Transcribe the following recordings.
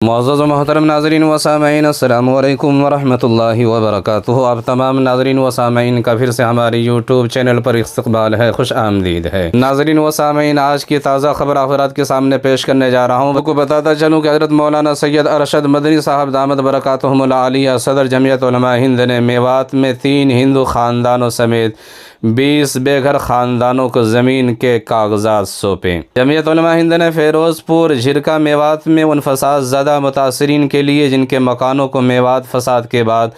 معزز و محترم ناظرین و سامعین، السلام علیکم ورحمۃ اللہ وبرکاتہ۔ آپ تمام ناظرین و سامعین کا پھر سے ہماری یوٹیوب چینل پر استقبال ہے، خوش آمدید ہے۔ ناظرین و سامعین، آج کی تازہ خبر آپ کے سامنے پیش کرنے جا رہا ہوں۔ آپ کو بتاتا چلوں کہ حضرت مولانا سید ارشد مدنی صاحب دامت برکاتہم العالیہ صدر جمعیت علماء ہند نے میوات میں 3 ہندو خاندانوں سمیت 20 بے گھر خاندانوں کو زمین کے کاغذات سونپے۔ جمعیت علماء ہند نے فیروز پور جھرکا میوات میں ان فساد زدہ متاثرین کے لیے جن کے مکانوں کو میوات فساد کے بعد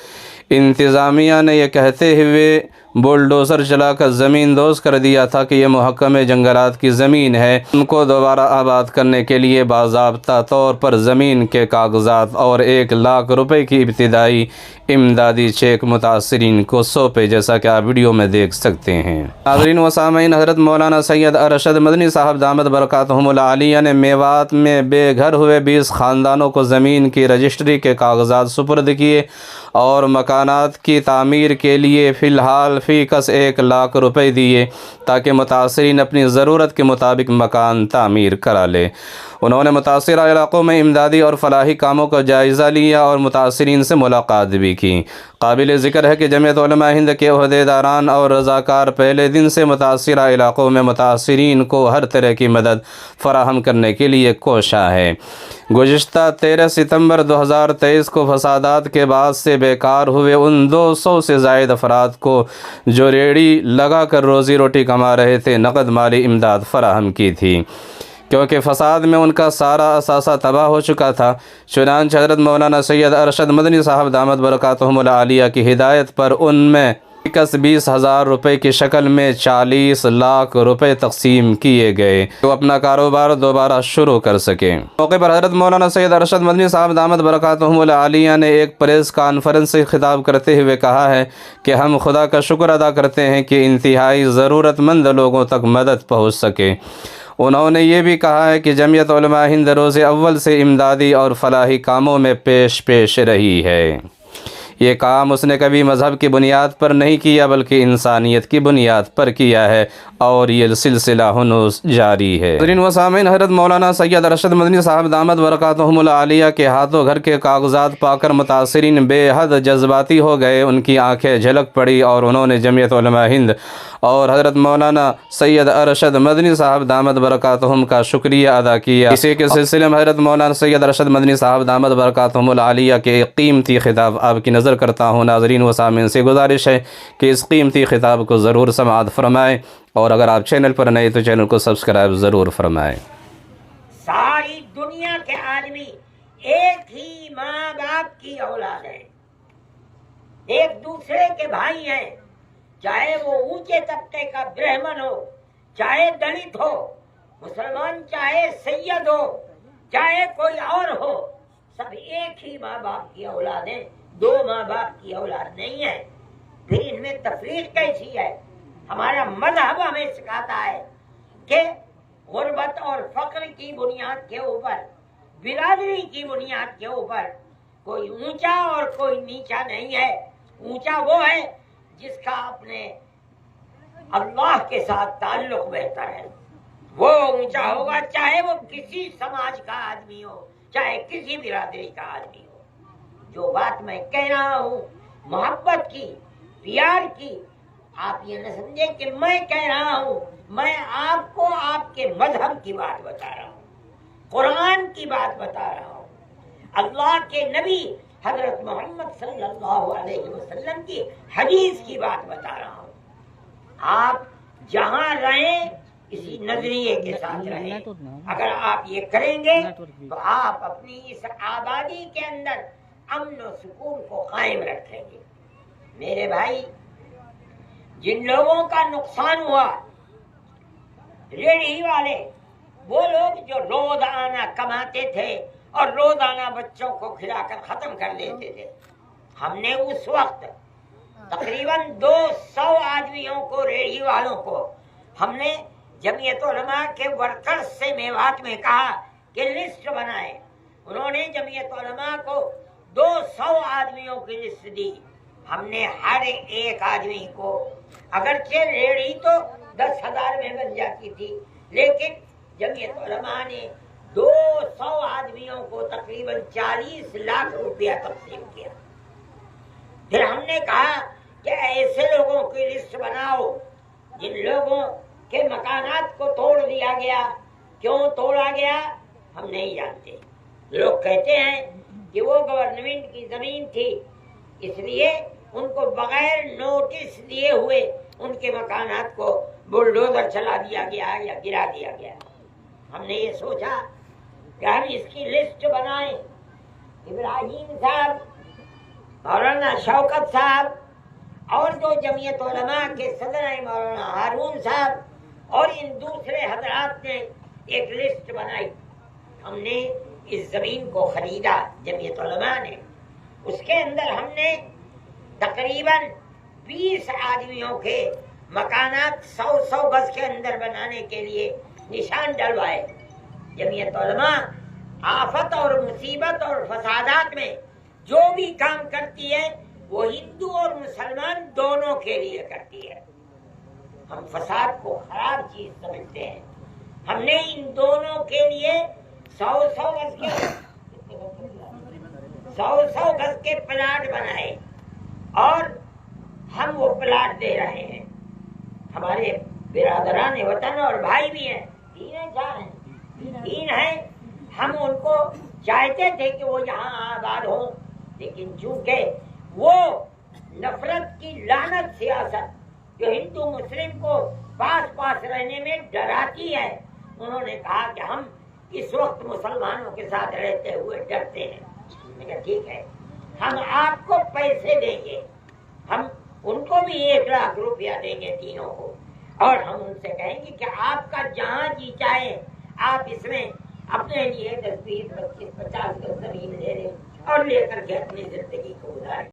انتظامیہ نے یہ کہتے ہوئے بلڈوزر چلا کر زمین دوز کر دیا تھا کہ یہ محکمہ جنگلات کی زمین ہے، ان کو دوبارہ آباد کرنے کے لیے باضابطہ طور پر زمین کے کاغذات اور 1 لاکھ روپے کی ابتدائی امدادی چیک متاثرین کو سونپے، جیسا کہ آپ ویڈیو میں دیکھ سکتے ہیں۔ ناظرین و سامعین، حضرت مولانا سید ارشد مدنی صاحب دامت برکاتہم العالیہ نے میوات میں بے گھر ہوئے 20 خاندانوں کو زمین کی رجسٹری کے کاغذات سپرد کیے اور مکانات کی تعمیر کے لیے فی الحال فی کس 1 لاکھ روپے دیے تاکہ متاثرین اپنی ضرورت کے مطابق مکان تعمیر کرا لے۔ انہوں نے متاثرہ علاقوں میں امدادی اور فلاحی کاموں کا جائزہ لیا اور متاثرین سے ملاقات بھی کی۔ قابل ذکر ہے کہ جمعیت علماء ہند کے عہدیداران اور رضاکار پہلے دن سے متاثرہ علاقوں میں متاثرین کو ہر طرح کی مدد فراہم کرنے کے لیے کوشاں ہے۔ گزشتہ 13 ستمبر 2023 کو فسادات کے بعد سے بیکار ہوئے ان 200 سے زائد افراد کو جو ریڑھی لگا کر روزی روٹی کما رہے تھے نقد مالی امداد فراہم کی تھی، کیونکہ فساد میں ان کا سارا اثاثہ تباہ ہو چکا تھا۔ چنانچہ حضرت مولانا سید ارشد مدنی صاحب دامت برکاتہم العالیہ کی ہدایت پر ان میں 20,000 روپے کی شکل میں 40 لاکھ روپے تقسیم کیے گئے تو اپنا کاروبار دوبارہ شروع کر سکیں۔ موقع پر حضرت مولانا سید ارشد مدنی صاحب دامت برکاتہم العالیہ نے ایک پریس کانفرنس سے خطاب کرتے ہوئے کہا ہے کہ ہم خدا کا شکر ادا کرتے ہیں کہ انتہائی ضرورت مند لوگوں تک مدد پہنچ سکے۔ انہوں نے یہ بھی کہا ہے کہ جمعیت علماء ہند روز اول سے امدادی اور فلاحی کاموں میں پیش رہی ہے۔ یہ کام اس نے کبھی مذہب کی بنیاد پر نہیں کیا بلکہ انسانیت کی بنیاد پر کیا ہے اور یہ سلسلہ ہنوز جاری ہے۔ ناظرین و سامعین، حضرت مولانا سید ارشد مدنی صاحب دامت برکاتہم العالیہ کے ہاتھوں گھر کے کاغذات پا کر متاثرین بے حد جذباتی ہو گئے، ان کی آنکھیں جھلک پڑی اور انہوں نے جمعیت علماء ہند اور حضرت مولانا سید ارشد مدنی صاحب دامت برکاتہم کا شکریہ ادا کیا۔ اسی کے سلسلے میں حضرت مولانا سید ارشد مدنی صاحب دامت برکاتہم العالیہ کے ایک قیمتی خطاب آپ کی نظر کرتا ہوں۔ ناظرین و سامعین سے گزارش ہے کہ اس قیمتی خطاب کو ضرور سماعت فرمائیں اور اگر آپ چینل پر نئے تو چینل کو سبسکرائب ضرور فرمائیں۔ ساری دنیا کے آدمی ایک ہی ماں باپ کی اولاد ہیں، ایک دوسرے کے بھائی ہیں، چاہے وہ اونچے طبقے کا برہمن ہو، چاہے دلت ہو، مسلمان چاہے سید ہو، چاہے کوئی اور ہو، سب ایک ہی ماں باپ کی اولاد ہیں، 2 ماں باپ کی اولاد نہیں ہے۔ پھر ان میں تفریق کیسی ہے؟ ہمارا مذہب ہمیں سکھاتا ہے کہ غربت اور فقر کی بنیاد کے اوپر، برادری کی بنیاد کے اوپر کوئی اونچا اور کوئی نیچا نہیں ہے۔ اونچا وہ ہے جس کا اپنے اللہ کے ساتھ تعلق بہتر ہے، وہ اونچا ہوگا، چاہے وہ کسی سماج کا آدمی ہو، چاہے کسی برادری کا آدمی ہو۔ جو بات میں کہہ رہا ہوں محبت کی، پیار کی، آپ یہ نہ سمجھیں کہ میں کہہ رہا ہوں، میں آپ کو آپ کے مذہب کی بات بتا رہا ہوں، قرآن کی بات بتا رہا ہوں، اللہ کے نبی حضرت محمد صلی اللہ علیہ وسلم کی حدیث کی بات بتا رہا ہوں۔ آپ جہاں رہیں اسی نظریے کے ساتھ رہیں، اگر آپ یہ کریں گے تو آپ اپنی اس آبادی کے اندر امن و سکون کو قائم رکھیں گے۔ میرے بھائی، جن لوگوں کا نقصان ہوا، ریڑھی والے، وہ لوگ جو روزانہ کماتے تھے اور روزانہ بچوں کو کھلا کر ختم کر دیتے تھے، ہم نے اس وقت تقریباً 200 آدمیوں کو، ریڑھی والوں کو، ہم نے جمعیت علماء کے ورکرز سے میوات میں کہا کہ لسٹ بنائے۔ انہوں نے جمعیت علماء کو 200 آدمیوں کی لسٹ دی۔ ہم نے ہر ایک آدمی کو، اگرچہ ریڑھی تو 10,000 میں بن جاتی تھی، لیکن جمعیت علماء نے 200 آدمیوں کو تقریباً 40 لاکھ روپیہ تقسیم کیا۔ پھر ہم نے کہا کہ ایسے لوگوں کی لسٹ بناؤ جن لوگوں کے مکانات کو توڑ دیا گیا۔ کیوں توڑا گیا ہم نہیں جانتے۔ لوگ کہتے ہیں کہ وہ گورنمنٹ کی زمین تھی، اس لیے ان کو بغیر نوٹس دیے ہوئے ان کے مکانات کو بلڈوزر چلا دیا گیا یا گرا دیا گیا۔ ہم نے یہ سوچا کہ ہم اس کی لسٹ بنائیں۔ ابراہیم صاحب، مولانا شوکت صاحب اور جو جمعیت علماء کے صدر ہیں مولانا ہارون صاحب اور ان دوسرے حضرات نے ایک لسٹ بنائی۔ ہم نے اس زمین کو خریدا جمعیت علماء نے۔ اس کے اندر ہم نے تقریباً 20 آدمیوں کے مکانات 100 گز کے اندر بنانے کے لیے نشان ڈلوائے۔ جمعیت علماء آفت اور مصیبت اور فسادات میں جو بھی کام کرتی ہے وہ ہندو اور مسلمان دونوں کے لیے کرتی ہے۔ ہم فساد کو خراب چیز سمجھتے ہیں۔ ہم نے ان دونوں کے لیے 100 گز کے پلاٹ بنائے اور ہم وہ پلاٹ دے رہے ہیں۔ ہمارے برادران وطن اور بھائی بھی ہیں، 3 ہیں۔ ہم ان کو چاہتے تھے کہ وہ یہاں آباد ہوں، لیکن چونکہ وہ نفرت کی لعنت سیاست جو ہندو مسلم کو پاس رہنے میں ڈراتی ہے، انہوں نے کہا کہ ہم اس وقت مسلمانوں کے ساتھ رہتے ہوئے ڈرتے ہیں۔ میں کہا ٹھیک ہے، ہم آپ کو پیسے دیں گے، ہم ان کو بھی 1 لاکھ روپیہ دیں گے تینوں کو، اور ہم ان سے کہیں گے کہ آپ کا جہاں جی چاہے آپ اس میں اپنے لیے 10 20 25 50 گز زمین لے لیں اور لے کر کے اپنی زندگی کو گزاریں۔